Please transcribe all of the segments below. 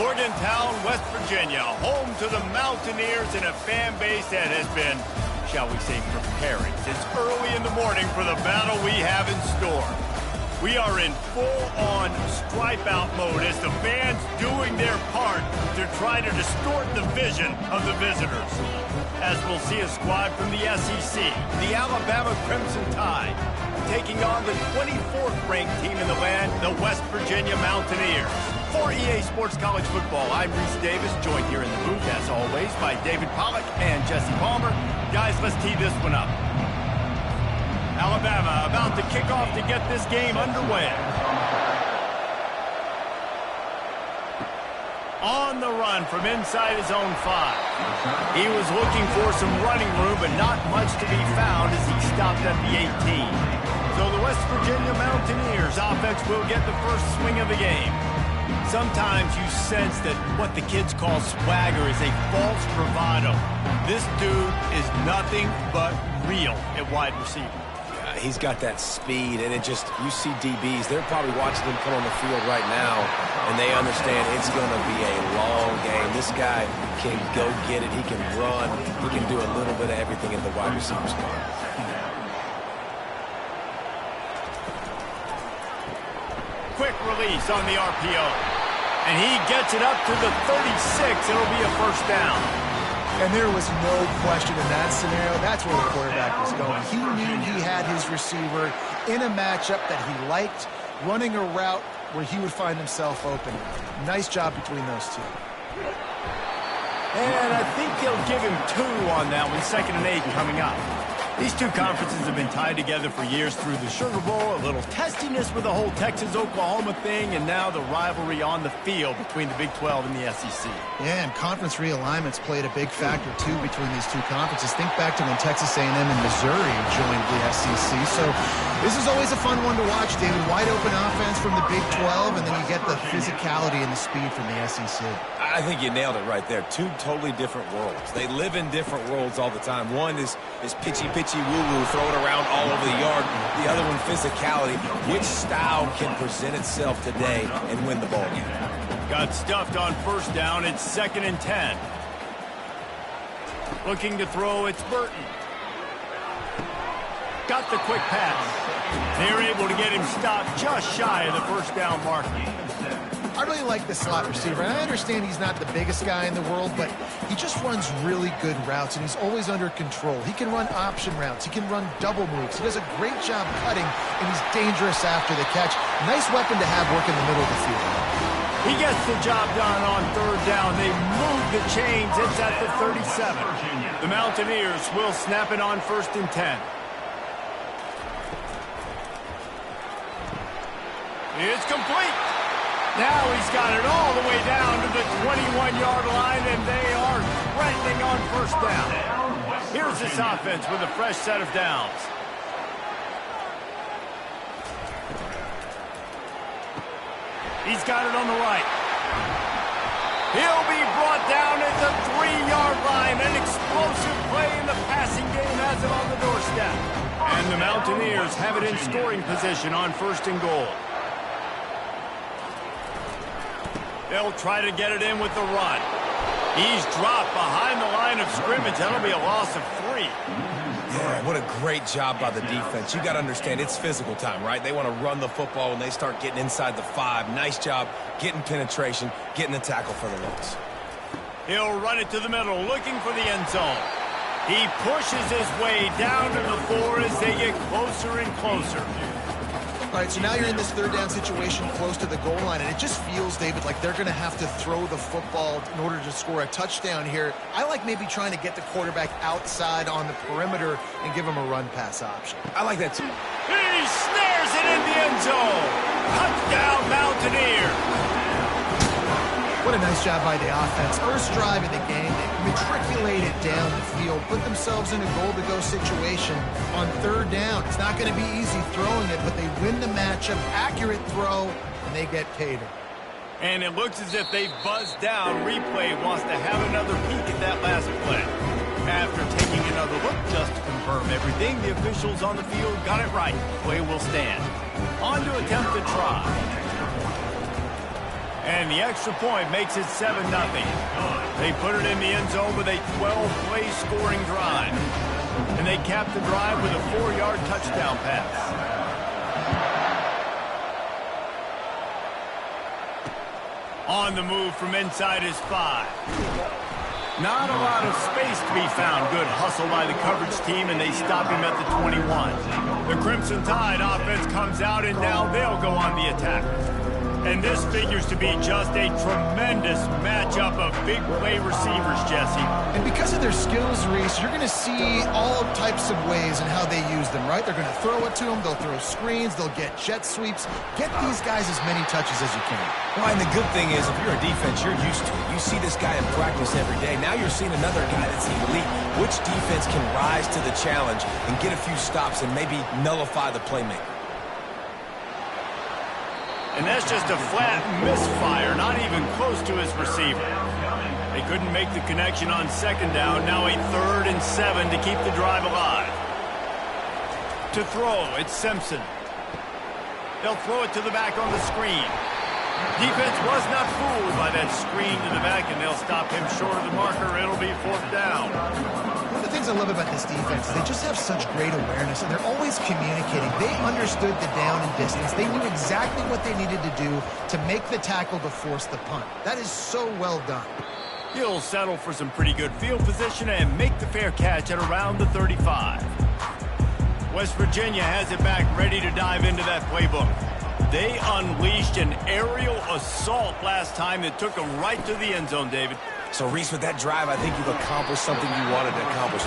Morgantown, West Virginia, home to the Mountaineers and a fan base that has been, shall we say, preparing since early in the morning for the battle we have in store. We are in full-on stripe-out mode as the fans doing their part to try to distort the vision of the visitors. As we'll see a squad from the SEC, the Alabama Crimson Tide, taking on the 24th-ranked team in the land, the West Virginia Mountaineers. For EA Sports College Football, I'm Reese Davis, joined here in the booth, as always, by David Pollack and Jesse Palmer. Guys, let's tee this one up. Alabama about to kick off to get this game underway. On the run from inside his own 5. He was looking for some running room, but not much to be found as he stopped at the 18. So the West Virginia Mountaineers offense will get the first swing of the game. Sometimes you sense that what the kids call swagger is a false bravado. This dude is nothing but real at wide receiver. He's got that speed, and it just, you see DBs, they're probably watching him come on the field right now, and they understand it's going to be a long game. This guy can go get it. He can run. He can do a little bit of everything in the wide receiver spot. Quick release on the RPO. And he gets it up to the 36. It'll be a first down. And there was no question in that scenario. That's where the quarterback was going. He knew he had his receiver in a matchup that he liked, running a route where he would find himself open. Nice job between those two. And I think he'll give him 2 on that one, 2nd and 8 coming up. These two conferences have been tied together for years through the Sugar Bowl, a little testiness with the whole Texas-Oklahoma thing, and now the rivalry on the field between the Big 12 and the SEC. Yeah, and conference realignments played a big factor, too, between these two conferences. Think back to when Texas A&M and Missouri joined the SEC. So this is always a fun one to watch, David. Wide open offense from the Big 12, and then you get the physicality and the speed from the SEC. I think you nailed it right there. Two totally different worlds. They live in different worlds all the time. One is pitchy woo-woo, throw it around all over the yard. The other one, physicality. Which style can present itself today and win the ball game? Got stuffed on first down. It's 2nd and 10. Looking to throw, it's Burton. Got the quick pass. They're able to get him stopped just shy of the first down mark. I really like the slot receiver, and I understand he's not the biggest guy in the world, but he just runs really good routes, and he's always under control. He can run option routes. He can run double moves. He does a great job cutting, and he's dangerous after the catch. Nice weapon to have work in the middle of the field. He gets the job done on 3rd down. They move the chains. It's at the 37. The Mountaineers will snap it on 1st and 10. It's complete. Now he's got it all the way down to the 21-yard line, and they are threatening on first down. Here's this offense with a fresh set of downs. He's got it on the right. He'll be brought down at the 3-yard line. An explosive play in the passing game has it on the doorstep. And the Mountaineers have it in scoring position on 1st and goal. They'll try to get it in with the run. He's dropped behind the line of scrimmage. That'll be a loss of 3. Yeah, what a great job by the defense. You got to understand, it's physical time, right? They want to run the football when they start getting inside the 5. Nice job getting penetration, getting the tackle for the loss. He'll run it to the middle, looking for the end zone. He pushes his way down to the 4 as they get closer and closer. All right, so now you're in this 3rd down situation close to the goal line, and it just feels, David, like they're going to have to throw the football in order to score a touchdown here. I like maybe trying to get the quarterback outside on the perimeter and give him a run-pass option. I like that, too. He snares it in the end zone. Touchdown, Mountaineers. What a nice job by the offense. First drive of the game, they matriculated down the field, put themselves in a goal-to-go situation on 3rd down. It's not going to be easy throwing it, but they win the matchup, accurate throw, and they get paid. And it looks as if they've buzzed down. Replay wants to have another peek at that last play. After taking another look just to confirm everything, the officials on the field got it right. Play will stand. On to attempt to try. And the extra point makes it 7-0. They put it in the end zone with a 12-play scoring drive. And they cap the drive with a 4-yard touchdown pass. On the move from inside his 5. Not a lot of space to be found. Good hustle by the coverage team, and they stop him at the 21. The Crimson Tide offense comes out, and now they'll go on the attack. And this figures to be just a tremendous matchup of big play receivers, Jesse. And because of their skills, Reese, you're going to see all types of ways in how they use them, right? They're going to throw it to them. They'll throw screens. They'll get jet sweeps. Get these guys as many touches as you can. Well, and the good thing is, if you're a defense, you're used to it. You see this guy in practice every day. Now you're seeing another guy that's elite. Which defense can rise to the challenge and get a few stops and maybe nullify the playmaker? And that's just a flat misfire, not even close to his receiver. They couldn't make the connection on second down. Now a 3rd and 7 to keep the drive alive. To throw, it's Simpson. They'll throw it to the back on the screen. Defense was not fooled by that screen to the back, and they'll stop him short of the marker. It'll be 4th down. One of the things I love about this defense is they just have such great awareness, and they're always communicating. They understood the down and distance. They knew exactly what they needed to do to make the tackle to force the punt. That is so well done. He'll settle for some pretty good field position and make the fair catch at around the 35. West Virginia has it back, ready to dive into that playbook. They unleashed an aerial assault last time that took them right to the end zone, David. So, Reese, with that drive, I think you've accomplished something you wanted to accomplish.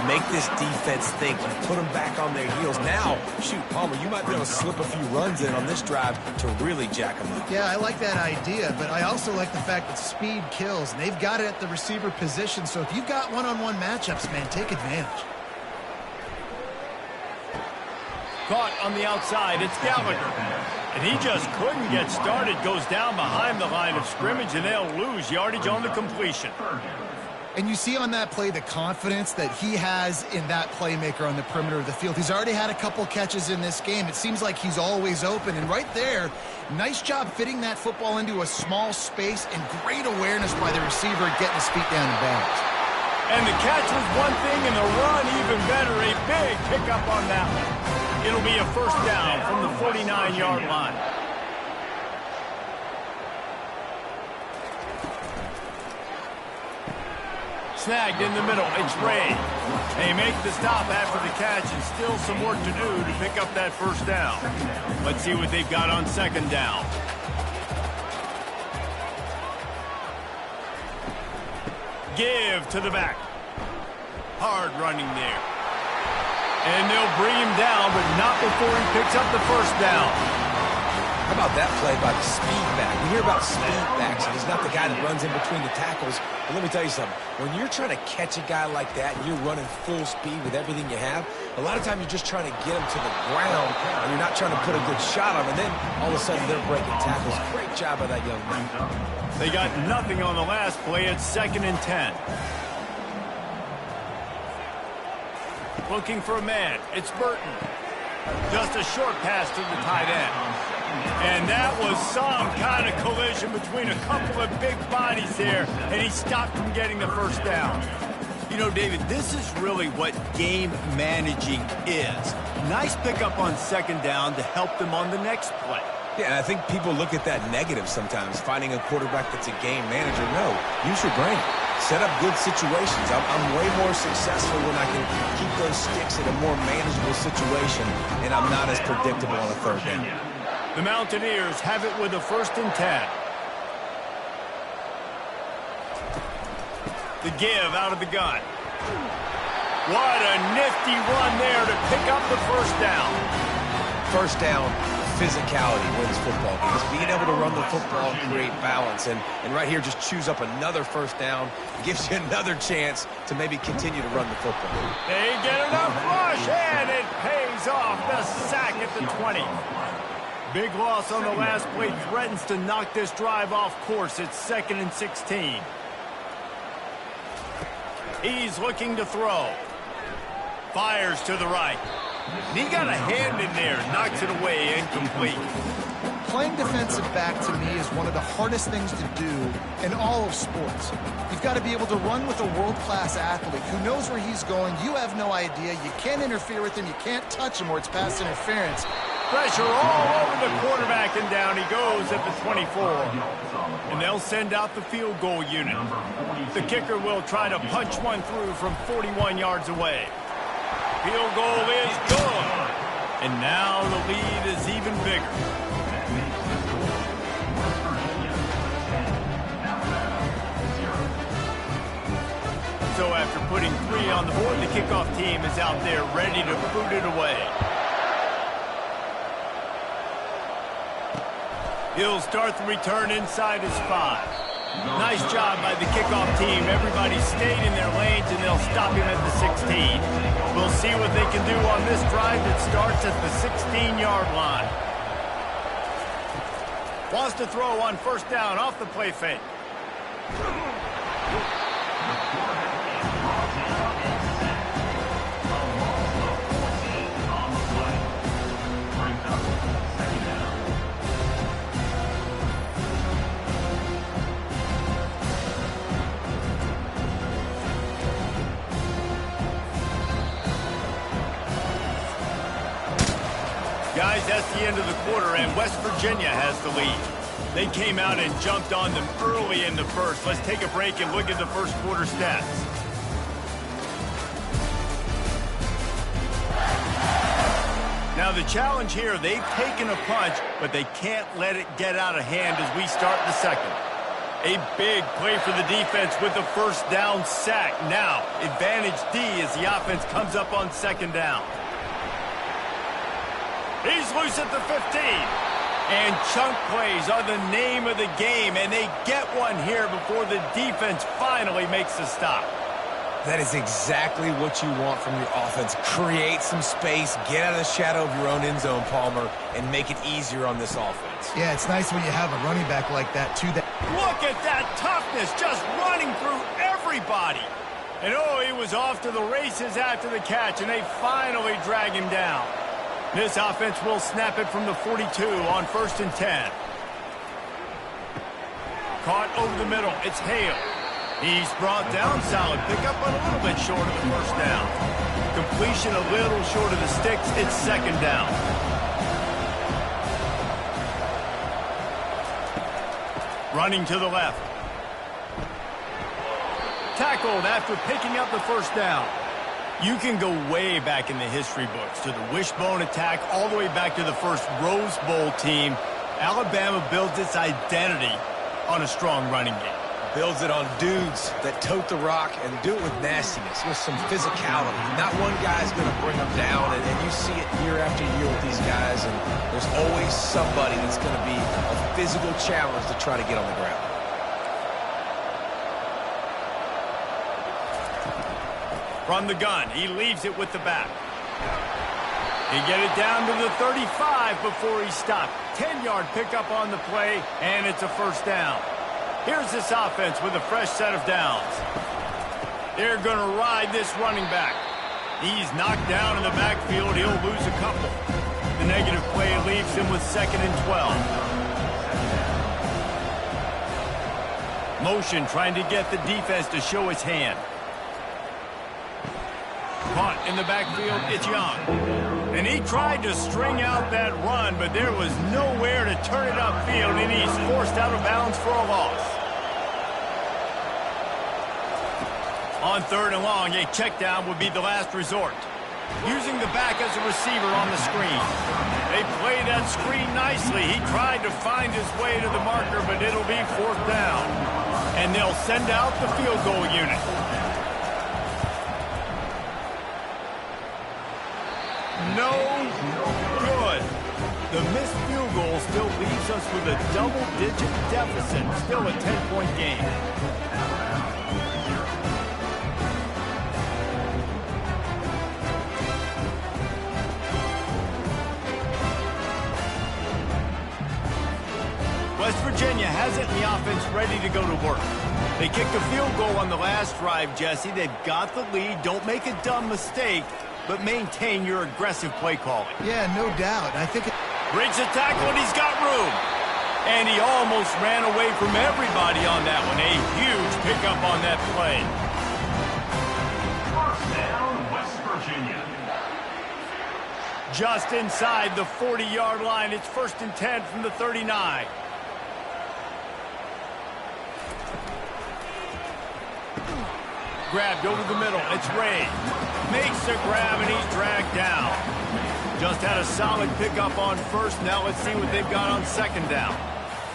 Make this defense think. You put them back on their heels. Now, shoot, Palmer, you might be able to slip a few runs in on this drive to really jack them up. Yeah, I like that idea, but I also like the fact that speed kills, and they've got it at the receiver position. So if you've got one-on-one matchups, man, take advantage. Caught on the outside, it's Gallagher. And he just couldn't get started. Goes down behind the line of scrimmage, and they'll lose yardage on the completion. And you see on that play the confidence that he has in that playmaker on the perimeter of the field. He's already had a couple catches in this game. It seems like he's always open. And right there, nice job fitting that football into a small space, and great awareness by the receiver getting his feet down in bounds. And the catch was one thing, and the run even better. A big pickup on that one. It'll be a 1st down from the 49-yard line. Snagged in the middle. It's Ray. They make the stop after the catch, and still some work to do to pick up that 1st down. Let's see what they've got on 2nd down. Give to the back. Hard running there. And they'll bring him down, but not before he picks up the 1st down. How about that play by the speed back? We hear about speed backs, and he's not the guy that runs in between the tackles. But let me tell you something. When you're trying to catch a guy like that and you're running full speed with everything you have, a lot of times you're just trying to get him to the ground, and you're not trying to put a good shot on him, and then all of a sudden they're breaking tackles. Great job by that young man. They got nothing on the last play. It's 2nd and 10. Looking for a man. It's Burton. Just a short pass to the tight end. And that was some kind of collision between a couple of big bodies there, and he stopped from getting the 1st down. You know, David, this is really what game managing is. Nice pickup on 2nd down to help them on the next play. Yeah, and I think people look at that negative sometimes, finding a quarterback that's a game manager. No, use your brain. Set up good situations. I'm way more successful when I can keep those sticks in a more manageable situation, and I'm not as predictable on a 3rd down. The Mountaineers have it with a 1st and 10. The give out of the gun. What a nifty run there to pick up the 1st down. 1st down. Physicality wins football games. Being able to run the football and create balance. And right here, just choose up another 1st down. Gives you another chance to maybe continue to run the football. They get enough rush, and it pays off. The sack at the 20. Big loss on the last play. Threatens to knock this drive off course. It's 2nd and 16. He's looking to throw. Fires to the right. And he got a hand in there, knocks it away, incomplete. Playing defensive back, to me, is one of the hardest things to do in all of sports. You've got to be able to run with a world-class athlete who knows where he's going. You have no idea. You can't interfere with him. You can't touch him or it's pass interference. Pressure all over the quarterback, and down he goes at the 24. And they'll send out the field goal unit. The kicker will try to punch one through from 41 yards away. Field goal is good. And now the lead is even bigger. So after putting 3 on the board, the kickoff team is out there ready to boot it away. He'll start the return inside his 5. Nice job by the kickoff team. Everybody stayed in their lanes, and they'll stop him at the 16. We'll see what they can do on this drive that starts at the 16-yard line. Wants to throw on first down off the play fake. Guys, that's the end of the quarter, and West Virginia has the lead. They came out and jumped on them early in the first. Let's take a break and look at the first quarter stats. Now the challenge here, they've taken a punch, but they can't let it get out of hand as we start the second. A big play for the defense with the first down sack. Now, advantage D as the offense comes up on second down. He's loose at the 15. And chunk plays are the name of the game, and they get one here before the defense finally makes the stop. That is exactly what you want from your offense. Create some space, get out of the shadow of your own end zone, Palmer, and make it easier on this offense. Yeah, it's nice when you have a running back like that, too. Look at that toughness, just running through everybody. And oh, he was off to the races after the catch, and they finally drag him down. This offense will snap it from the 42 on 1st and 10. Caught over the middle. It's Hale. He's brought down. Solid pickup, but a little bit short of the first down. Completion a little short of the sticks. It's second down. Running to the left. Tackled after picking up the first down. You can go way back in the history books to the wishbone attack all the way back to the first Rose Bowl team. Alabama builds its identity on a strong running game. Builds it on dudes that tote the rock and do it with nastiness, with some physicality. Not one guy's going to bring them down, and you see it year after year with these guys, and there's always somebody that's going to be a physical challenge to try to get on the ground. From the gun, he leaves it with the back. He get it down to the 35 before he stopped. 10-yard pickup on the play, and it's a first down. Here's this offense with a fresh set of downs. They're going to ride this running back. He's knocked down in the backfield. He'll lose a couple. The negative play leaves him with 2nd and 12. Motion trying to get the defense to show its hand. Caught in the backfield, it's Young. And he tried to string out that run, but there was nowhere to turn it upfield, and he's forced out of bounds for a loss. On 3rd and long, a check down would be the last resort. Using the back as a receiver on the screen. They play that screen nicely. He tried to find his way to the marker, but it'll be 4th down. And they'll send out the field goal unit. No good. The missed field goal still leaves us with a double-digit deficit. Still a 10-point game. West Virginia has it in the offense ready to go to work. They kicked a field goal on the last drive, Jesse. They've got the lead. Don't make a dumb mistake, but maintain your aggressive play calling. Yeah, no doubt. I think Breaks a tackle, and he's got room. And he almost ran away from everybody on that one. A huge pickup on that play. First down, West Virginia. Just inside the 40-yard line. It's 1st and 10 from the 39. Grabbed over the middle. It's Ray. Makes the grab, and he's dragged down. Just had a solid pickup on first. Now let's see what they've got on 2nd down.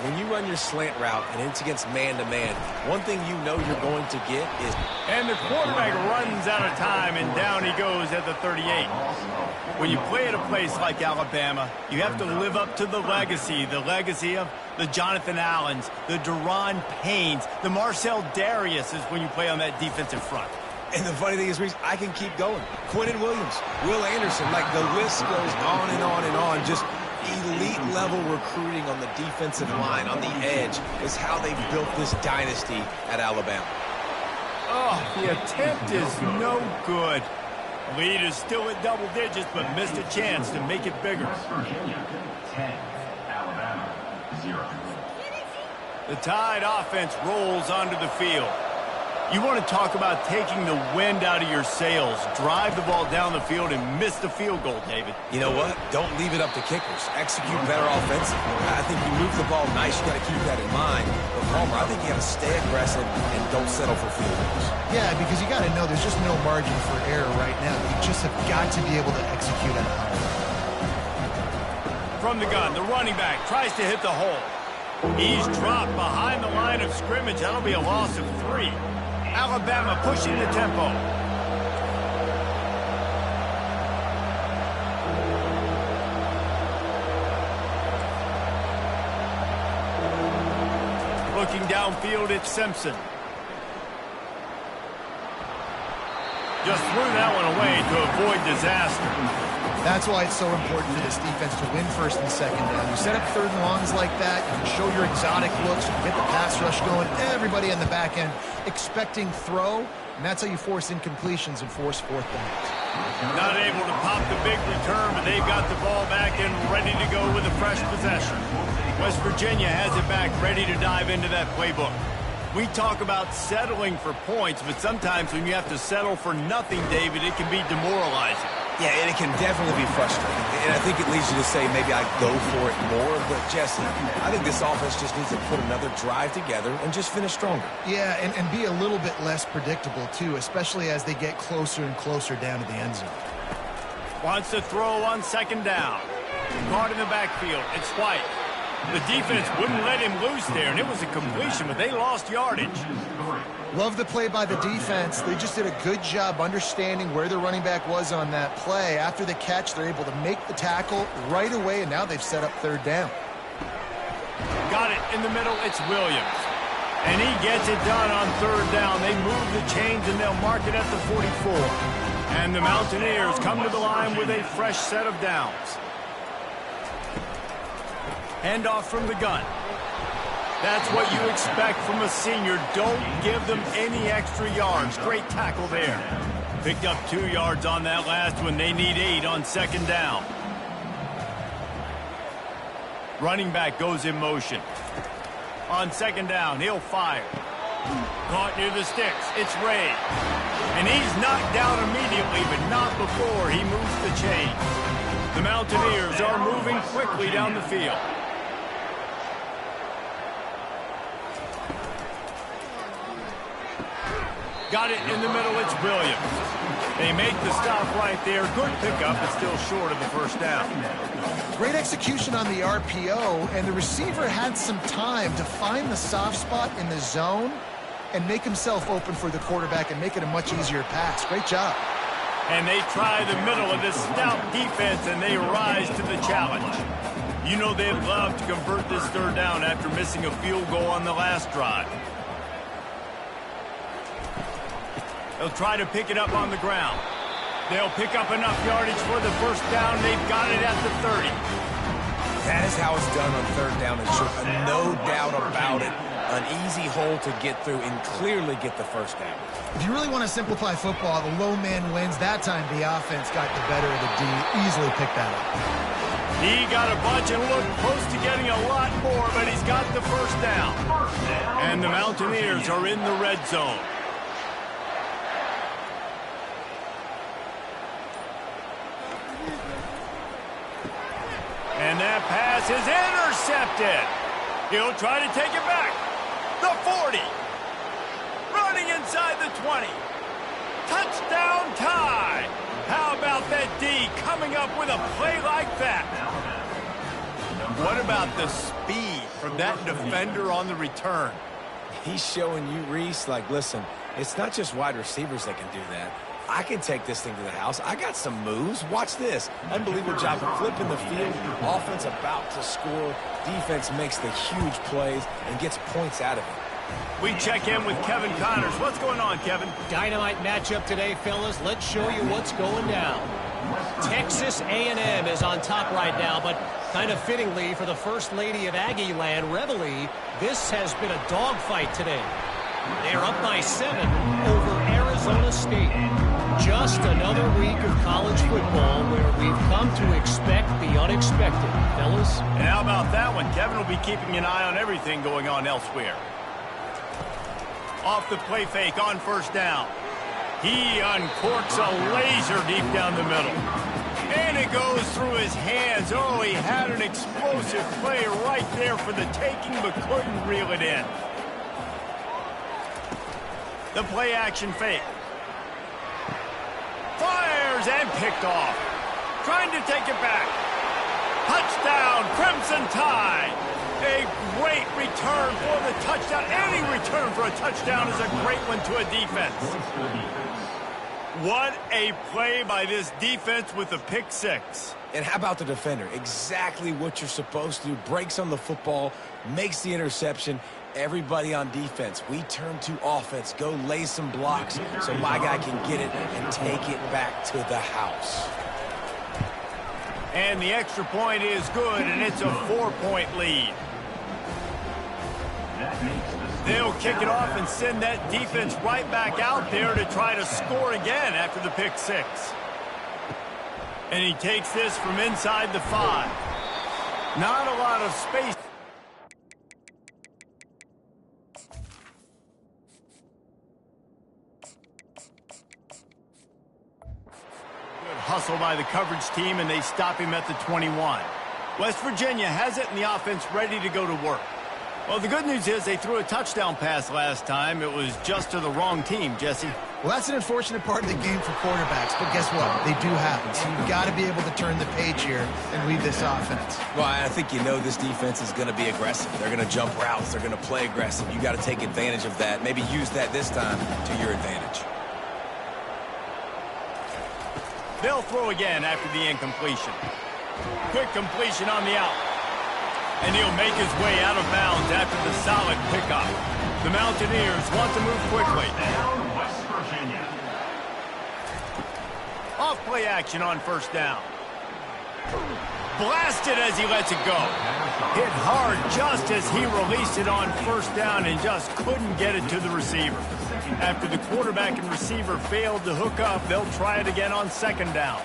When you run your slant route and it's against man-to-man, one thing you know you're going to get is... And the quarterback runs out of time, and down he goes at the 38. When you play at a place like Alabama, you have to live up to the legacy of the Jonathan Allens, the Daron Paynes, the Marcel Dariuses when you play on that defensive front. And the funny thing is, Reese, I can keep going. Quinnen Williams, Will Anderson, like the list goes on and on and on. Just elite-level recruiting on the defensive line, on the edge, is how they've built this dynasty at Alabama. Oh, the attempt is no good. Lead is still at double digits, but missed a chance to make it bigger. West Virginia, 10. Alabama, 0. The Tide offense rolls onto the field. You want to talk about taking the wind out of your sails. Drive the ball down the field and miss the field goal, David. You know what? Don't leave it up to kickers. Execute better offensively. I think you move the ball nice. You got to keep that in mind. But Palmer, I think you got to stay aggressive and don't settle for field goals. Yeah, because you got to know there's just no margin for error right now. You just have got to be able to execute at a high level. From the gun, the running back tries to hit the hole. He's dropped behind the line of scrimmage. That'll be a loss of 3. Alabama pushing the tempo. Looking downfield, it's Simpson. Just threw that one away to avoid disaster. That's why it's so important for this defense to win 1st and 2nd down. You set up 3rd and longs like that, you can show your exotic looks, you can get the pass rush going, everybody on the back end expecting throw, and that's how you force incompletions and force 4th downs. Not able to pop the big return, but they've got the ball back and ready to go with a fresh possession. West Virginia has it back, ready to dive into that playbook. We talk about settling for points, but sometimes when you have to settle for nothing, David, it can be demoralizing. Yeah, and it can definitely be frustrating. And I think it leads you to say maybe I go for it more. But, Jesse, I think this offense just needs to put another drive together and just finish stronger. Yeah, and be a little bit less predictable, too, especially as they get closer and closer down to the end zone. Wants to throw on 2nd down. Caught in the backfield. It's White. The defense wouldn't let him loose there, and it was a completion, but they lost yardage. Love the play by the defense. They just did a good job understanding where the running back was on that play. After the catch, they're able to make the tackle right away, and now they've set up 3rd down. Got it in the middle. It's Williams. And he gets it done on 3rd down. They move the chains, and they'll mark it at the 44. And the Mountaineers come to the line with a fresh set of downs. Handoff from the gun. That's what you expect from a senior. Don't give them any extra yards. Great tackle there. Picked up 2 yards on that last one. They need 8 on 2nd down. Running back goes in motion. On 2nd down, he'll fire. Caught near the sticks. It's Ray. And he's knocked down immediately, but not before he moves the chain. The Mountaineers are moving quickly down the field. Got it in the middle, it's Williams. They make the stop right there. Good pickup, but still short of the 1st down. Great execution on the RPO, and the receiver had some time to find the soft spot in the zone and make himself open for the quarterback and make it a much easier pass. Great job. And they try the middle of this stout defense, and they rise to the challenge. You know they'd love to convert this 3rd down after missing a field goal on the last drive. They'll try to pick it up on the ground. They'll pick up enough yardage for the 1st down. They've got it at the 30. That is how it's done on 3rd down and short. No doubt about it. An easy hole to get through and clearly get the 1st down. If you really want to simplify football, the low man wins. That time the offense got the better of the D. Easily picked that up. He got a bunch and looked close to getting a lot more, but he's got the first down. And the Mountaineers are in the red zone. And that pass is intercepted. He'll try to take it back. The 40. Running inside the 20. Touchdown tie. How about that D coming up with a play like that? What about the speed from that defender on the return? He's showing you, Reese, like, listen, it's not just wide receivers that can do that. I can take this thing to the house. I got some moves. Watch this. Unbelievable job of flipping the field. Offense about to score. Defense makes the huge plays and gets points out of it. We check in with Kevin Connors. What's going on, Kevin? Dynamite matchup today, fellas. Let's show you what's going down. Texas A&M is on top right now, but kind of fittingly for the First Lady of Aggie Land, Reveille, this has been a dogfight today. They are up by 7 over Arizona State. Just another week of college football where we've come to expect the unexpected, fellas. And how about that one? Kevin will be keeping an eye on everything going on elsewhere. Off the play fake on first down. He uncorks a laser deep down the middle. And it goes through his hands. Oh, he had an explosive play right there for the taking, but couldn't reel it in. The play action fake. Fires and picked off. Trying to take it back. Touchdown, Crimson Tide. A great return for the touchdown. Any return for a touchdown is a great one to a defense. What a play by this defense with the pick six. And how about the defender? Exactly what you're supposed to do. Breaks on the football, makes the interception. Everybody on defense, we turn to offense. Go lay some blocks so my guy can get it and take it back to the house. And the extra point is good, and it's a 4-point lead. They'll kick it off and send that defense right back out there to try to score again after the pick six. And he takes this from inside the 5. Not a lot of space. Good hustle by the coverage team, and they stop him at the 21. West Virginia has it, and the offense ready to go to work. Well, the good news is they threw a touchdown pass last time. It was just to the wrong team, Jesse. Well, that's an unfortunate part of the game for quarterbacks, but guess what? They do happen. So you've got to be able to turn the page here and read this offense. Well, I think you know this defense is going to be aggressive. They're going to jump routes. They're going to play aggressive. You got to take advantage of that. Maybe use that this time to your advantage. They'll throw again after the incompletion. Quick completion on the out. And he'll make his way out of bounds after the solid pickup. The Mountaineers want to move quickly. Down, West Virginia. Off play action on first down. Blasted as he lets it go. Hit hard just as he released it on first down and just couldn't get it to the receiver. After the quarterback and receiver failed to hook up, they'll try it again on second down.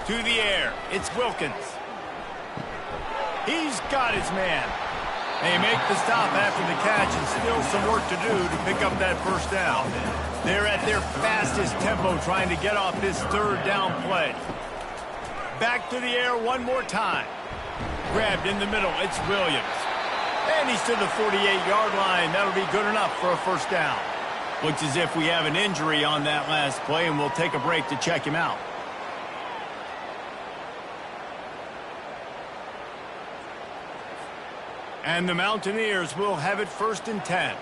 To the air, it's Wilkins. He's got his man. They make the stop after the catch and still some work to do to pick up that first down. They're at their fastest tempo trying to get off this third down play. Back to the air one more time. Grabbed in the middle, it's Williams. And he's to the 48-yard line. That'll be good enough for a first down. Looks as if we have an injury on that last play, and we'll take a break to check him out. And the Mountaineers will have it 1st and 10.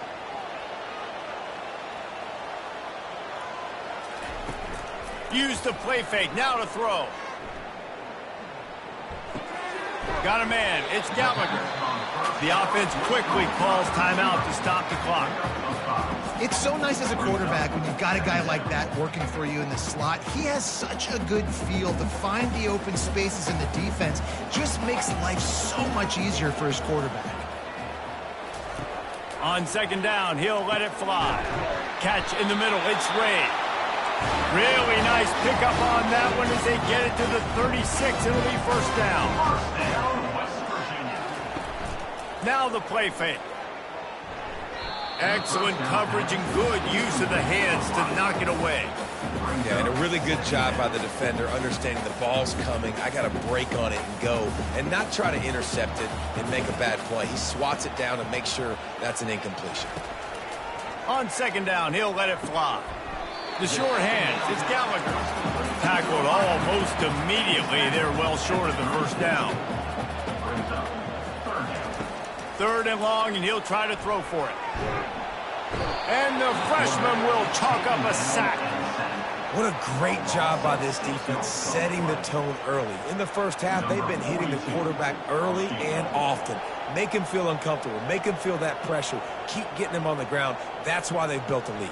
Use the play fake, now to throw. Got a man, it's Gallagher. The offense quickly calls timeout to stop the clock. It's so nice as a quarterback when you've got a guy like that working for you in the slot. He has such a good feel to find the open spaces in the defense. Just makes life so much easier for his quarterback. On second down, he'll let it fly. Catch in the middle, it's Ray. Really nice pickup on that one as they get it to the 36. It'll be first down. West Virginia. Now the play fake. Excellent coverage and good use of the hands to knock it away. Yeah, and a really good job by the defender understanding the ball's coming. I got to break on it and go and not try to intercept it and make a bad play. He swats it down and makes sure that's an incompletion. On second down, he'll let it fly. The short hands, it's Gallagher. Tackled almost immediately. They're well short of the first down. Third and long, and he'll try to throw for it. And the freshman will chalk up a sack. What a great job by this defense setting the tone early. In the first half, they've been hitting the quarterback early and often. Make him feel uncomfortable. Make him feel that pressure. Keep getting him on the ground. That's why they've built a lead.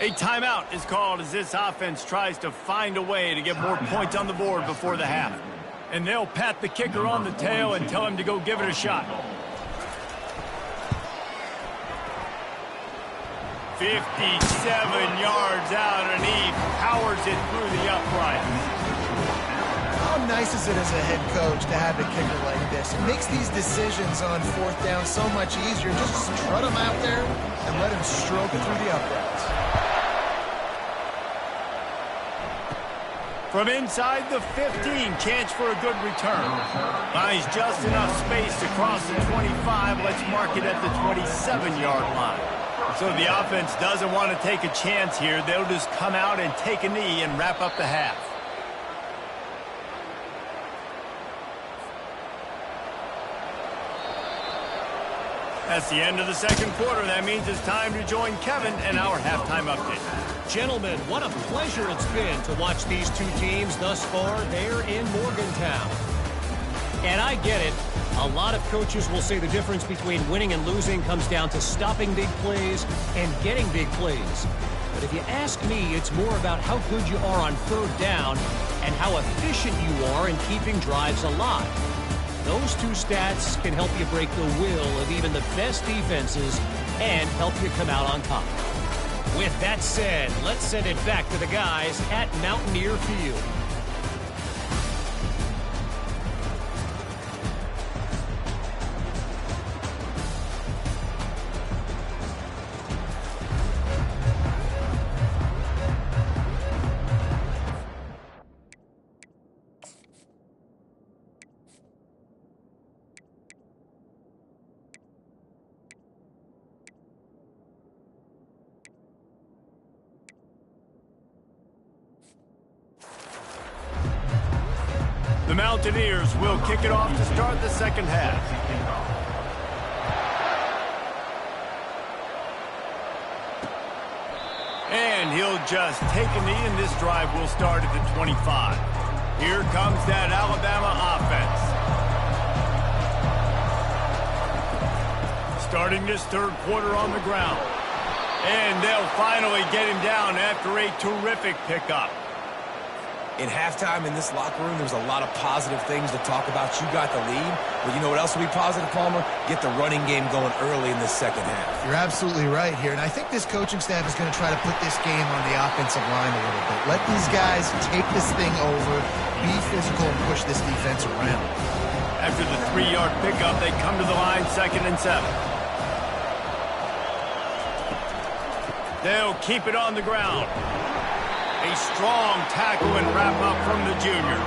A timeout is called as this offense tries to find a way to get more points on the board before the half. And they'll pat the kicker on the tail and tell him to go give it a shot. 57 yards out, and he powers it through the uprights. How nice is it as a head coach to have a kicker like this? It makes these decisions on fourth down so much easier. Just strut him out there and let him stroke it through the uprights. From inside the 15, chance for a good return. Finds just enough space to cross the 25. Let's mark it at the 27-yard line. So the offense doesn't want to take a chance here. They'll just come out and take a knee and wrap up the half. That's the end of the second quarter. That means it's time to join Kevin and our halftime update. Gentlemen, what a pleasure it's been to watch these two teams thus far there in Morgantown. And I get it. A lot of coaches will say the difference between winning and losing comes down to stopping big plays and getting big plays. But if you ask me, it's more about how good you are on third down and how efficient you are in keeping drives alive. Those two stats can help you break the will of even the best defenses and help you come out on top. With that said, let's send it back to the guys at Mountaineer Field. The Mountaineers will kick it off to start the second half. And he'll just take a knee, and this drive will start at the 25. Here comes that Alabama offense. Starting this third quarter on the ground. And they'll finally get him down after a terrific pickup. In halftime in this locker room, there's a lot of positive things to talk about. You got the lead, but you know what else will be positive, Palmer? Get the running game going early in the second half. You're absolutely right here, and I think this coaching staff is going to try to put this game on the offensive line a little bit. Let these guys take this thing over, be physical, and push this defense around. After the 3-yard pickup, they come to the line, 2nd and 7. They'll keep it on the ground. A strong tackle and wrap-up from the junior.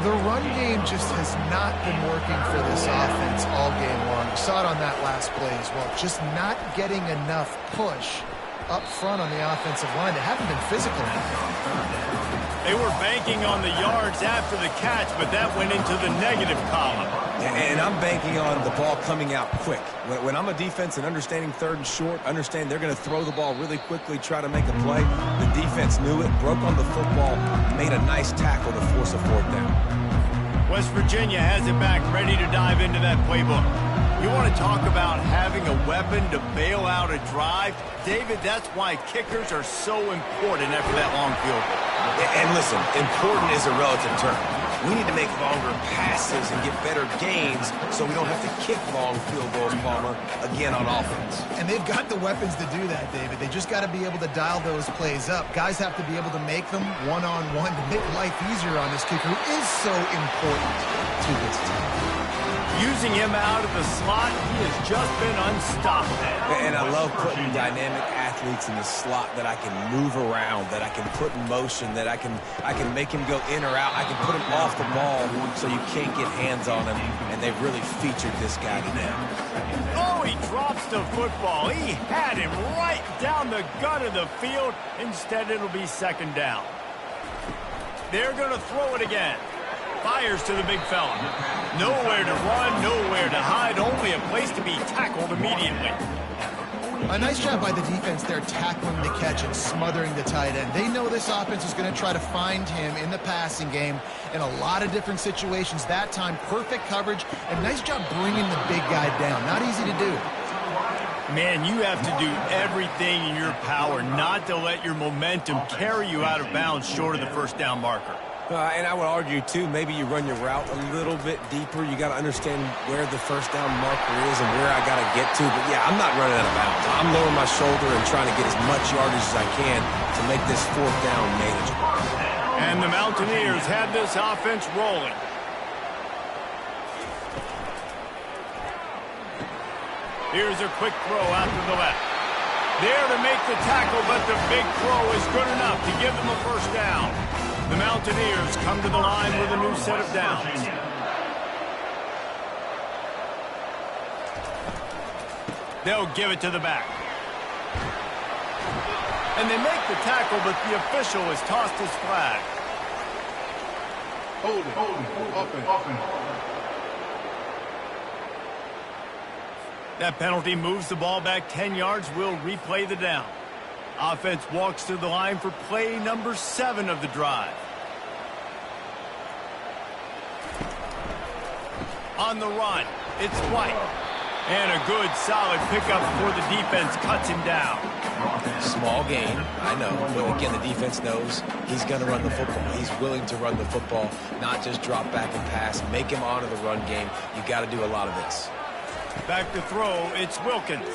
The run game just has not been working for this offense all game long. You saw it on that last play as well. Just not getting enough push up front on the offensive line. They haven't been physical enough. They were banking on the yards after the catch, but that went into the negative column. And I'm banking on the ball coming out quick. When I'm a defense and understanding third and short, understand they're going to throw the ball really quickly, try to make a play. The defense knew it, broke on the football, made a nice tackle to force a fourth down. West Virginia has it back, ready to dive into that playbook. You want to talk about having a weapon to bail out a drive? David, that's why kickers are so important after that long field goal. And listen, important is a relative term. We need to make longer passes and get better gains so we don't have to kick long field goals, Palmer, again on offense. And they've got the weapons to do that, David. They just got to be able to dial those plays up. Guys have to be able to make them one-on-one to make life easier on this kicker who is so important to this team. Using him out of the slot, he has just been unstoppable. And I love putting dynamic athletes in the slot that I can move around, that I can put in motion, that I can make him go in or out. I can put him off the ball so you can't get hands on him, and they've really featured this guy today. Oh, he drops the football. He had him right down the gut of the field. Instead, it'll be second down. They're going to throw it again. Fires to the big fella. Nowhere to run, nowhere to hide, only a place to be tackled immediately. A nice job by the defense there tackling the catch and smothering the tight end. They know this offense is going to try to find him in the passing game in a lot of different situations. That time, perfect coverage, and nice job bringing the big guy down. Not easy to do. Man, you have to do everything in your power not to let your momentum carry you out of bounds short of the first down marker. And I would argue, too, maybe you run your route a little bit deeper. You got to understand where the first down marker is and where I got to get to. But, yeah, I'm not running out of bounds. I'm lowering my shoulder and trying to get as much yardage as I can to make this fourth down manageable. And the Mountaineers have this offense rolling. Here's a quick throw out to the left. There to make the tackle, but the big throw is good enough to give them a first down. The Mountaineers come to the line with a new set of downs. They'll give it to the back. And they make the tackle, but the official has tossed his flag. Hold it. Open. That penalty moves the ball back 10 yards. We'll replay the down. Offense walks to the line for play number 7 of the drive. On the run, it's White. And a good, solid pickup before the defense cuts him down. Small gain, I know. But, again, the defense knows he's going to run the football. He's willing to run the football, not just drop back and pass. Make him honor the run game. You got to do a lot of this. Back to throw, it's Wilkins.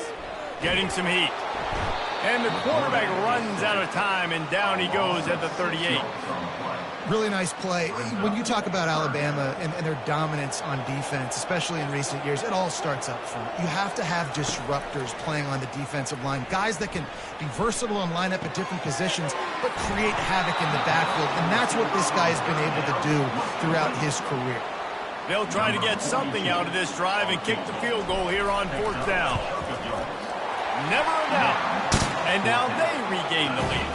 Getting some heat. And the quarterback runs out of time, and down he goes at the 38. Really nice play. When you talk about Alabama and their dominance on defense, especially in recent years, it all starts up front. You have to have disruptors playing on the defensive line, guys that can be versatile and line up at different positions, but create havoc in the backfield. And that's what this guy has been able to do throughout his career. They'll try to get something out of this drive and kick the field goal here on fourth down. Never a doubt. And now they regain the lead.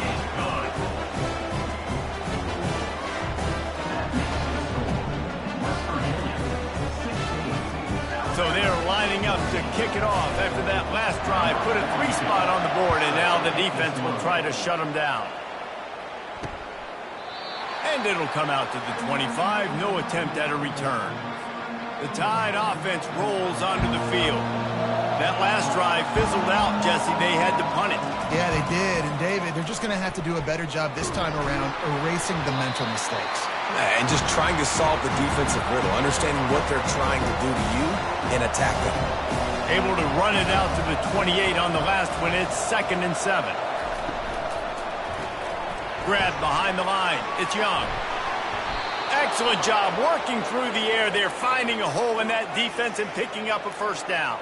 So they're lining up to kick it off after that last drive. Put a 3-spot on the board, and now the defense will try to shut them down. And it'll come out to the 25. No attempt at a return. The Tide offense rolls onto the field. That last drive fizzled out, Jesse. They had to punt it. Yeah, they did. And, David, they're just going to have to do a better job this time around erasing the mental mistakes. And just trying to solve the defensive riddle, understanding what they're trying to do to you and attack them. Able to run it out to the 28 on the last one. It's 2nd and 7. Grab behind the line. It's Young. Excellent job working through the air. They're finding a hole in that defense and picking up a first down.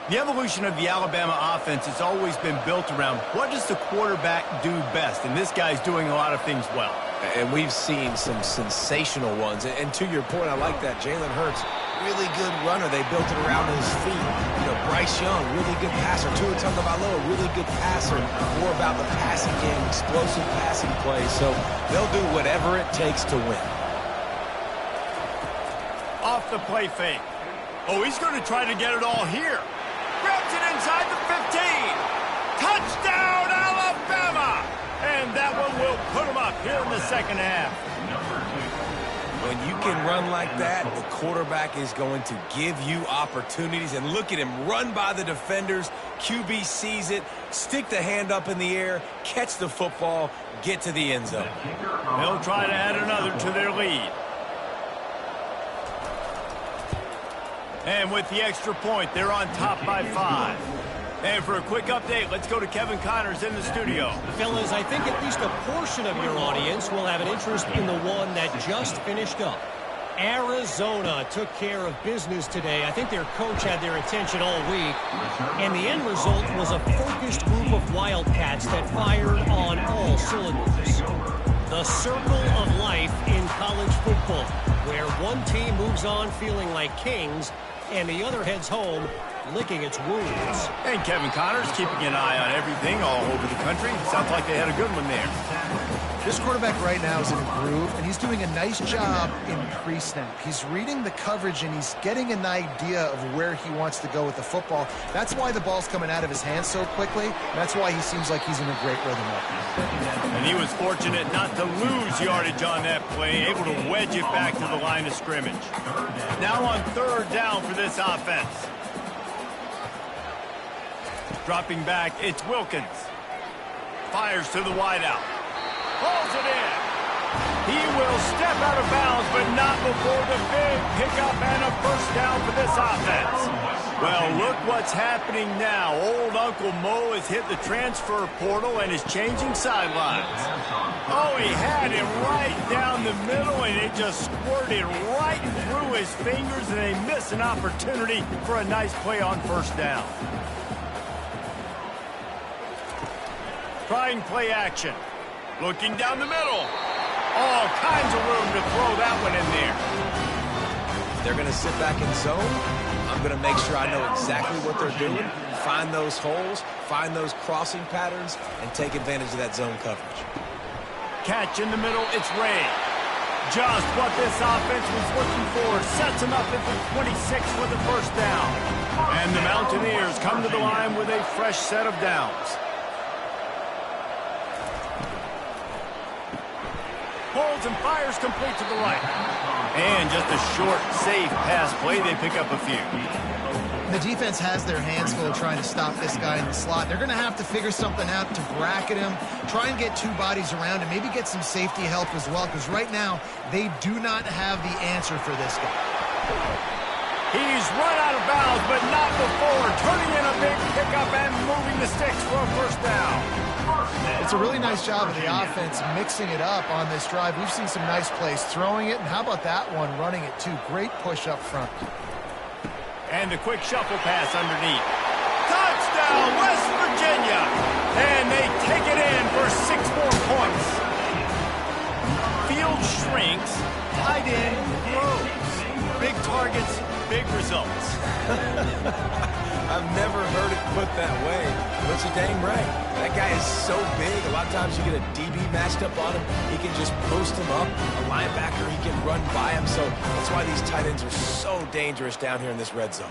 The evolution of the Alabama offense has always been built around what does the quarterback do best, and this guy's doing a lot of things well. And we've seen some sensational ones. And to your point, I like that. Jalen Hurts, really good runner. They built it around his feet. You know, Bryce Young, really good passer. Tua Tagovailoa, really good passer. More about the passing game, explosive passing plays. So they'll do whatever it takes to win. Off the play fake. Oh, he's going to try to get it all here. Grabs it inside the 15. Touchdown, Alabama! And that one will put them up here in the second half. When you can run like that, the quarterback is going to give you opportunities. And look at him run by the defenders. QB sees it, stick the hand up in the air, catch the football, get to the end zone. They'll try to add another to their lead. And with the extra point, they're on top by 5. And for a quick update, let's go to Kevin Connors in the studio. Fellas, I think at least a portion of your audience will have an interest in the one that just finished up. Arizona took care of business today. I think their coach had their attention all week. And the end result was a focused group of Wildcats that fired on all cylinders. The circle of life in college football, where one team moves on feeling like kings and the other heads home licking its wounds. And Kevin Connors keeping an eye on everything all over the country. Sounds like they had a good one there. This quarterback right now is in a groove, and he's doing a nice job in pre-snap. He's reading the coverage, and he's getting an idea of where he wants to go with the football. That's why the ball's coming out of his hands so quickly. That's why he seems like he's in a great rhythm right now. And he was fortunate not to lose yardage on that play, able to wedge it back to the line of scrimmage. Now on 3rd down for this offense. Dropping back, it's Wilkins. Fires to the wideout. Pulls it in. He will step out of bounds, but not before the big pickup and a first down for this offense. Well, look what's happening now. Old Uncle Mo has hit the transfer portal and is changing sidelines. Oh, he had it right down the middle, and it just squirted right through his fingers, and they miss an opportunity for a nice play on first down. Trying play action. Looking down the middle. All kinds of room to throw that one in there. They're going to sit back in zone. I'm going to make sure I know exactly what they're doing, find those holes, find those crossing patterns, and take advantage of that zone coverage. Catch in the middle, it's Ray. Just what this offense was looking for. Sets him up at the 26 for the first down. And the Mountaineers come to the line with a fresh set of downs. Holds and fires complete to the right. And just a short, safe pass play. They pick up a few. The defense has their hands full trying to stop this guy in the slot. They're going to have to figure something out to bracket him, try and get 2 bodies around him, maybe get some safety help as well, because right now they do not have the answer for this guy. He's run out of bounds, but not before turning in a big pickup and moving the sticks for a first down. It's a really nice job of the offense mixing it up on this drive. We've seen some nice plays throwing it, and how about that one running it too? Great push up front. And the quick shuffle pass underneath. Touchdown, West Virginia! And they take it in for 6 more points. Field shrinks, tight end grows. Big targets, big results. I've never heard it put that way, but you're dang right. That guy is so big. A lot of times you get a DB matched up on him. He can just post him up. A linebacker, he can run by him. So that's why these tight ends are so dangerous down here in this red zone.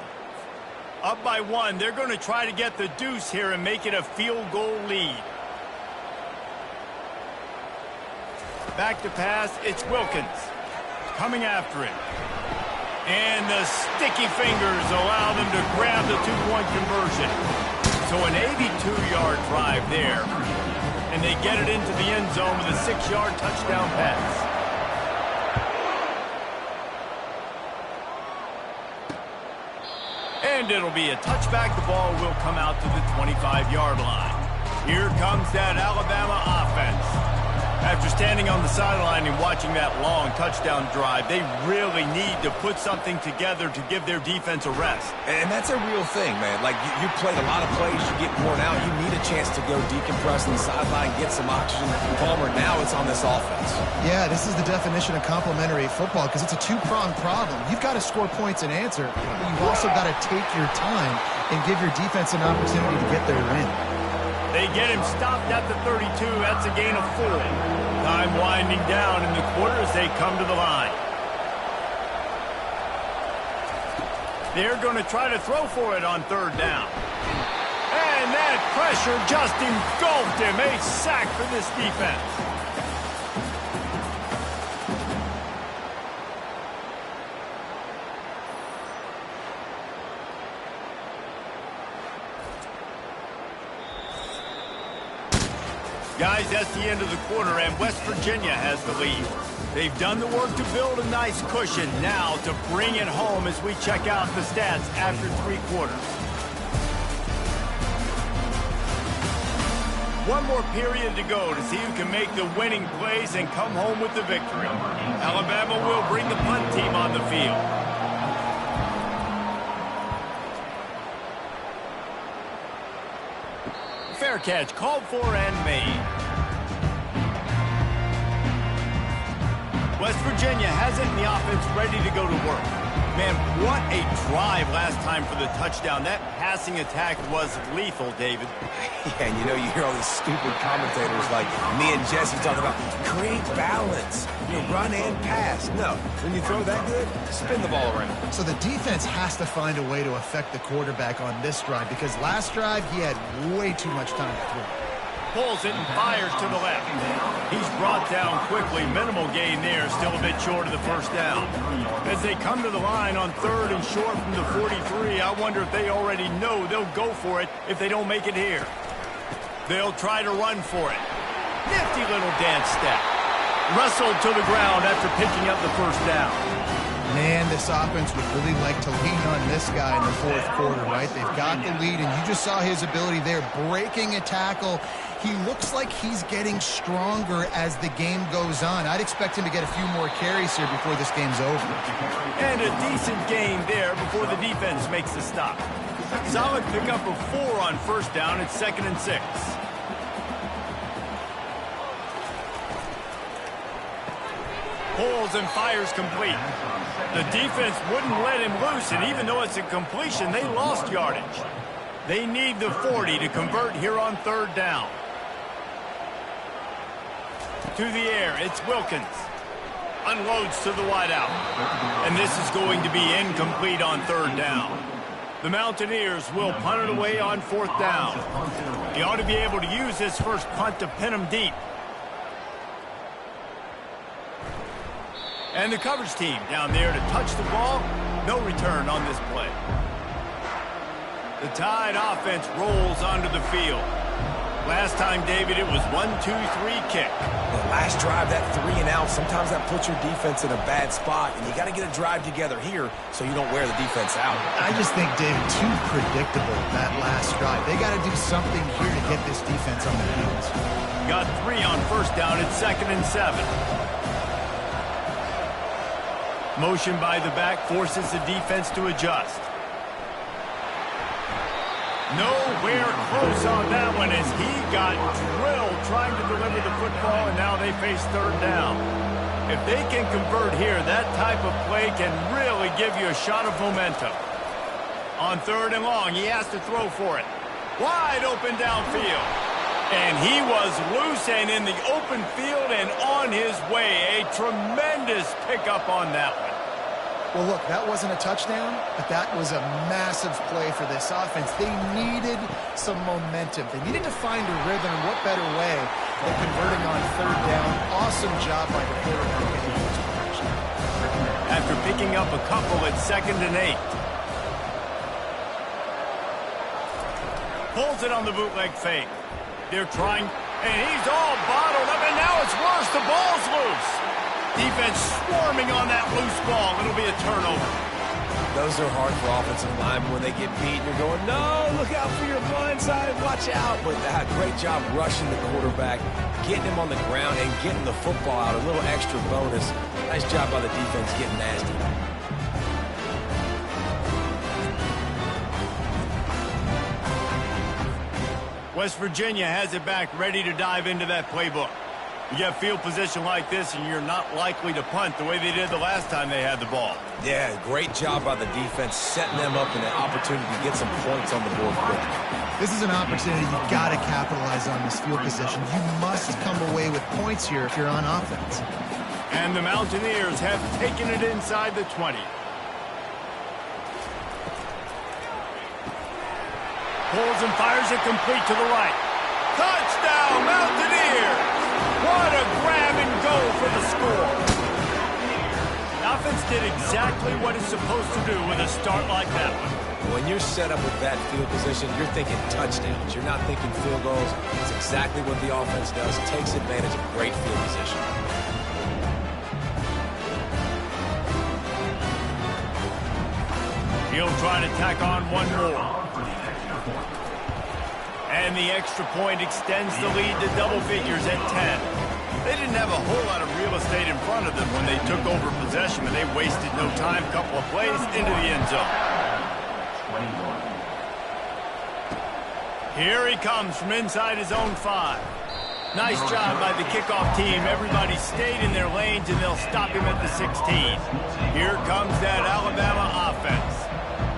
Up by 1. They're going to try to get the deuce here and make it a field goal lead. Back to pass, it's Wilkins. Coming after it. And the sticky fingers allow them to grab the 2-point conversion. So an 82-yard drive there. And they get it into the end zone with a 6-yard touchdown pass. And it'll be a touchback. The ball will come out to the 25-yard line. Here comes that Alabama offense. After standing on the sideline and watching that long touchdown drive, they really need to put something together to give their defense a rest. And that's a real thing, man. Like, you played a lot of plays, you get worn out, you need a chance to go decompress on the sideline, get some oxygen. Palmer, now it's on this offense. Yeah, this is the definition of complementary football because it's a 2-pronged problem. You've got to score points and answer, but you've also got to take your time and give your defense an opportunity to get their win. They get him stopped at the 32. That's a gain of 4. Time winding down in the quarter as they come to the line. They're going to try to throw for it on 3rd down. And that pressure just engulfed him. A sack for this defense. Guys, that's the end of the quarter, and West Virginia has the lead. They've done the work to build a nice cushion. Now to bring it home as we check out the stats after 3 quarters. One more period to go to see who can make the winning plays and come home with the victory. Alabama will bring the punt team on the field. Fair catch called for and made. West Virginia has it in the offense ready to go to work. Man, what a drive last time for the touchdown. That passing attack was lethal, David. Yeah, and you know, you hear all these stupid commentators like me and Jesse talking about create balance, run and pass. No, when you throw that good, spin the ball around. So the defense has to find a way to affect the quarterback on this drive because last drive he had way too much time to throw. Pulls it and fires to the left. He's brought down quickly. Minimal gain there, still a bit short of the first down. As they come to the line on 3rd and short from the 43, I wonder if they already know they'll go for it if they don't make it here. They'll try to run for it. Nifty little dance step. Wrestled to the ground after picking up the first down. Man, this offense would really like to lean on this guy in the 4th quarter, right? They've got the lead, and you just saw his ability there, breaking a tackle. He looks like he's getting stronger as the game goes on. I'd expect him to get a few more carries here before this game's over. And a decent gain there before the defense makes the stop. Solid pickup of 4 on first down. It's 2nd and 6. Pulls and fires complete. The defense wouldn't let him loose, and even though it's a completion, they lost yardage. They need the 40 to convert here on 3rd down. To the air, it's Wilkins. Unloads to the wideout. And this is going to be incomplete on 3rd down. The Mountaineers will punt it away on 4th down. He ought to be able to use this first punt to pin him deep. And the coverage team down there to touch the ball. No return on this play. The Tide offense rolls onto the field. Last time, David, it was 1-2-3 kick. The last drive, that 3 and out, sometimes that puts your defense in a bad spot, and you got to get a drive together here so you don't wear the defense out. I just think, David, too predictable, that last drive. They got to do something here to get this defense on their heels. Got 3 on first down at 2nd and 7. Motion by the back forces the defense to adjust. Nowhere close on that one as he got drilled trying to deliver the football, and now they face 3rd down. If they can convert here, that type of play can really give you a shot of momentum. On 3rd and long, he has to throw for it. Wide open downfield. And he was loose and in the open field and on his way. A tremendous pickup on that one. Well, look, that wasn't a touchdown, but that was a massive play for this offense. They needed some momentum. They needed to find a rhythm, and what better way than converting on 3rd down. Awesome job by the quarterback getting those conversions. After picking up a couple at 2nd and 8. Pulls it on the bootleg fake. They're trying, and he's all bottled up, and now it's worse. The ball's loose. Defense swarming on that loose ball. It'll be a turnover. Those are hard for offensive linemen when they get beat. You're going, no, look out for your blind side, watch out. But great job rushing the quarterback, getting him on the ground, and getting the football out. A little extra bonus. Nice job by the defense getting nasty. West Virginia has it back, ready to dive into that playbook. You get field position like this, and you're not likely to punt the way they did the last time they had the ball. Yeah, great job by the defense, setting them up in an opportunity to get some points on the board quickly. This is an opportunity you've got to capitalize on this field position. You must come away with points here if you're on offense. And the Mountaineers have taken it inside the 20. Pulls and fires it complete to the right. Touchdown, Mountaineers! What a grab and go for the score. The offense did exactly what it's supposed to do with a start like that one. When you're set up with that field position, you're thinking touchdowns. You're not thinking field goals. It's exactly what the offense does. Takes advantage of great field position. He'll try to tack on one more. And the extra point extends the lead to double figures at 10. They didn't have a whole lot of real estate in front of them when they took over possession, and they wasted no time. Couple of plays into the end zone. Here he comes from inside his own 5. Nice job by the kickoff team. Everybody stayed in their lanes, and they'll stop him at the 16. Here comes that Alabama offense.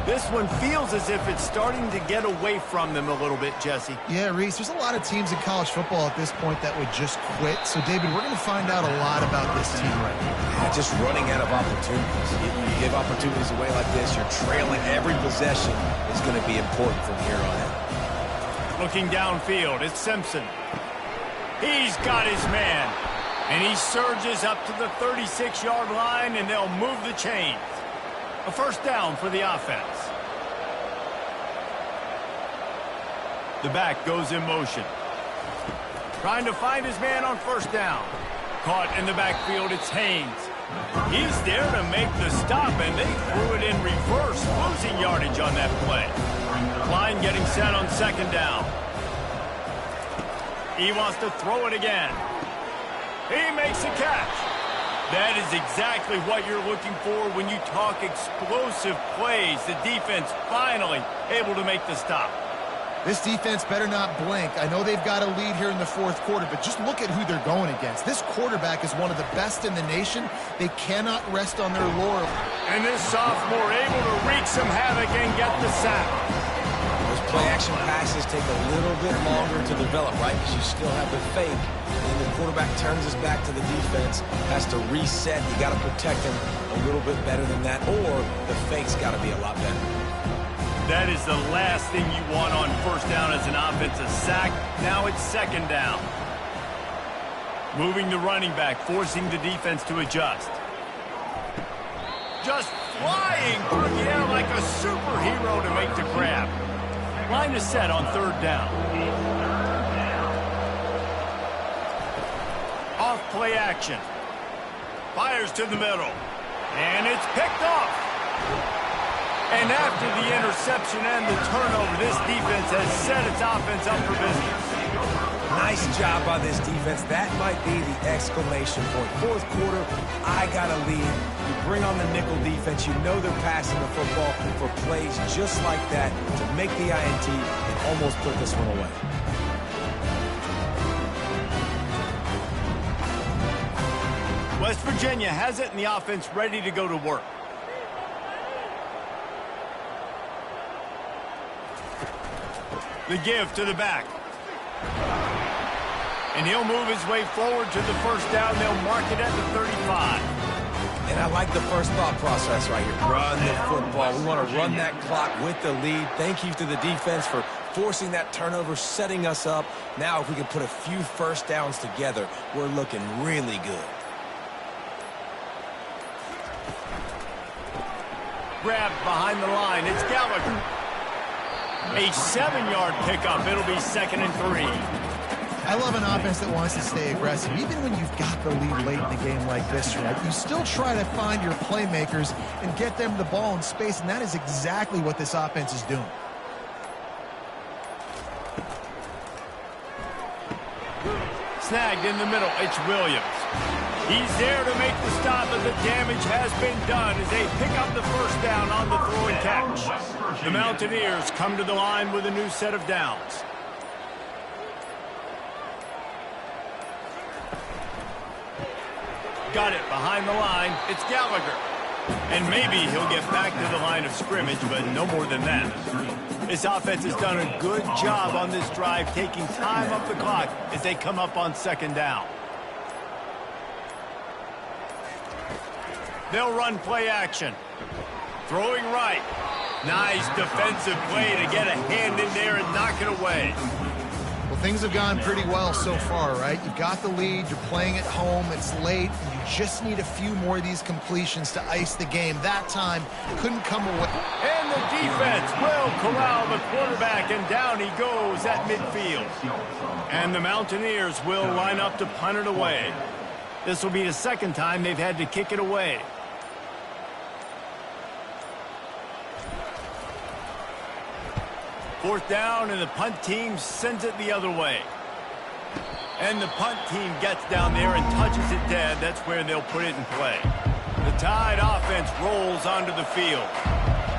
This one feels as if it's starting to get away from them a little bit, Jesse. Yeah, Reese, there's a lot of teams in college football at this point that would just quit. So, David, we're going to find out a lot about this team right now. Yeah, just running out of opportunities. You give opportunities away like this, you're trailing. Every possession is going to be important from here on out. Looking downfield, it's Simpson. He's got his man. And he surges up to the 36-yard line, and they'll move the chains. A first down for the offense. The back goes in motion. Trying to find his man on first down. Caught in the backfield, it's Haynes. He's there to make the stop, and they threw it in reverse, losing yardage on that play. Line getting set on second down. He wants to throw it again. He makes a catch. That is exactly what you're looking for when you talk explosive plays. The defense finally able to make the stop. This defense better not blink. I know they've got a lead here in the fourth quarter, but just look at who they're going against. This quarterback is one of the best in the nation. They cannot rest on their laurels. And this sophomore able to wreak some havoc and get the sack. Those play-action passes take a little bit longer to develop, right? Because you still have the fake. And the quarterback turns his back to the defense, has to reset. You got to protect him a little bit better than that, or the fake's got to be a lot better. That is the last thing you want on first down as an offensive sack. Now it's second down. Moving the running back, forcing the defense to adjust. Just flying through the air like a superhero to make the grab. Line is set on third down. Off play action. Fires to the middle. And it's picked off. And after the interception and the turnover, this defense has set its offense up for business. Nice job by this defense. That might be the exclamation point. Fourth quarter, I got a lead. You bring on the nickel defense. You know they're passing the football for plays just like that to make the INT and almost put this one away. West Virginia has it and the offense ready to go to work. The give to the back. And he'll move his way forward to the first down. They'll mark it at the 35. And I like the first thought process right here. Run the football. We want to run that clock with the lead. Thank you to the defense for forcing that turnover, setting us up. Now if we can put a few first downs together, we're looking really good. Grabbed behind the line. It's Gallagher. A 7-yard pickup. It'll be 2nd and 3. I love an offense that wants to stay aggressive. Even when you've got the lead late in the game like this, right? You still try to find your playmakers and get them the ball in space, and that is exactly what this offense is doing. Snagged in the middle. It's Williams. He's there to make the stop, but the damage has been done as they pick up the first down on the throw and catch. The Mountaineers come to the line with a new set of downs. Got it behind the line. It's Gallagher. And maybe he'll get back to the line of scrimmage, but no more than that. This offense has done a good job on this drive, taking time off the clock as they come up on second down. They'll run play action. Throwing right. Nice defensive play to get a hand in there and knock it away. Well, things have gone pretty well so far, right? You've got the lead, you're playing at home, it's late, and you just need a few more of these completions to ice the game. That time couldn't come away. And the defense will corral the quarterback, and down he goes at midfield. And the Mountaineers will line up to punt it away. This will be the second time they've had to kick it away. Fourth down, and the punt team sends it the other way. And the punt team gets down there and touches it dead. That's where they'll put it in play. The Tide offense rolls onto the field.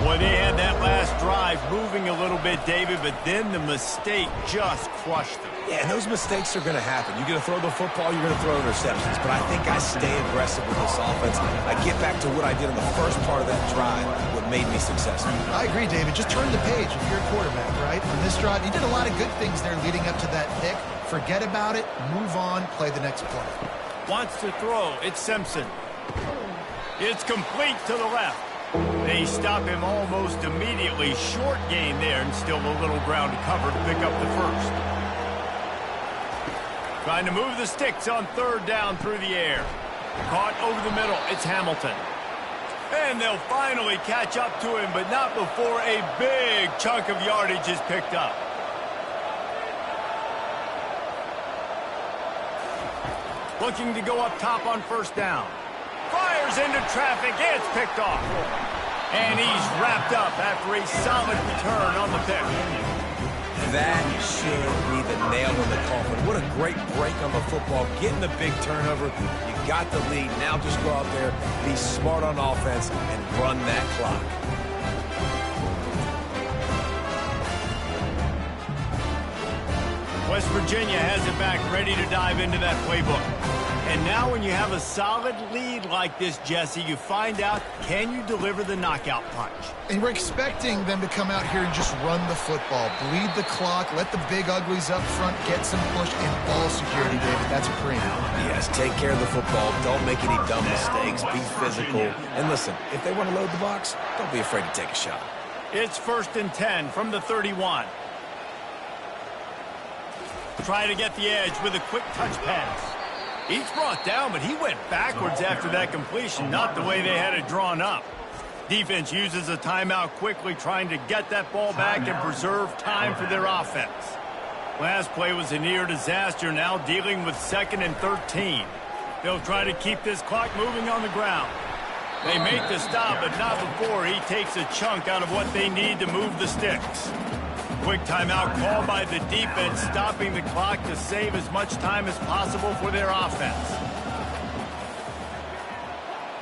Boy, they had that last drive moving a little bit, David, but then the mistake just crushed them. Yeah, and those mistakes are going to happen. You're going to throw the football, you're going to throw interceptions. But I think I stay aggressive with this offense. I get back to what I did in the first part of that drive, what made me successful. I agree, David. Just turn the page if you're a quarterback, right? On this drive, you did a lot of good things there leading up to that pick. Forget about it, move on, play the next play. Wants to throw. It's Simpson. It's complete to the left. They stop him almost immediately. Short gain there, and still a little ground to cover to pick up the first. Trying to move the sticks on third down through the air. Caught over the middle. It's Hamilton. And they'll finally catch up to him, but not before a big chunk of yardage is picked up. Looking to go up top on first down. Fires into traffic. It's picked off. And he's wrapped up after a solid return on the pick. That should be the nail in the coffin. What a great break on the football. Getting the big turnover. You got the lead. Now just go out there, be smart on offense, and run that clock. West Virginia has it back, ready to dive into that playbook. And now when you have a solid lead like this, Jesse, you find out, can you deliver the knockout punch? And we're expecting them to come out here and just run the football, bleed the clock, let the big uglies up front get some push and ball security, David. That's a premium. Yes, take care of the football. Don't make any dumb mistakes. Be physical. And listen, if they want to load the box, don't be afraid to take a shot. It's 1st and 10 from the 31. Try to get the edge with a quick touch pass. He's brought down, but he went backwards after that completion, not the way they had it drawn up. Defense uses a timeout quickly, trying to get that ball back and preserve time for their offense. Last play was a near disaster, now dealing with 2nd and 13. They'll try to keep this clock moving on the ground. They make the stop, but not before he takes a chunk out of what they need to move the sticks. Quick timeout called by the defense, stopping the clock to save as much time as possible for their offense.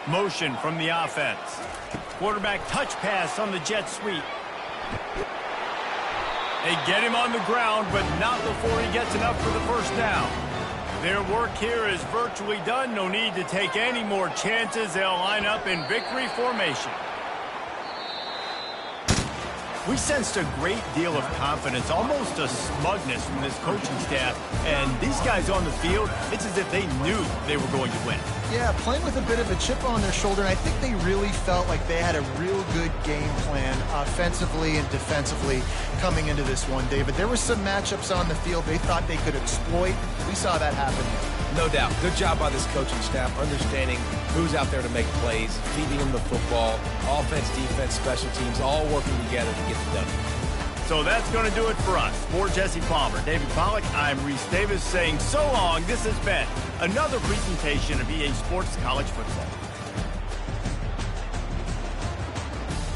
Motion from the offense. Quarterback touch pass on the jet sweep. They get him on the ground, but not before he gets enough for the first down. Their work here is virtually done. No need to take any more chances. They'll line up in victory formation. We sensed a great deal of confidence, almost a smugness from this coaching staff. And these guys on the field, it's as if they knew they were going to win. Yeah, playing with a bit of a chip on their shoulder. And I think they really felt like they had a real good game plan offensively and defensively coming into this one, David. There were some matchups on the field they thought they could exploit. We saw that happen here. No doubt. Good job by this coaching staff, understanding who's out there to make plays, feeding them the football, offense, defense, special teams, all working together to get it done. So that's going to do it for us. For Jesse Palmer, David Pollack, I'm Reese Davis saying so long. This has been another presentation of EA Sports College Football.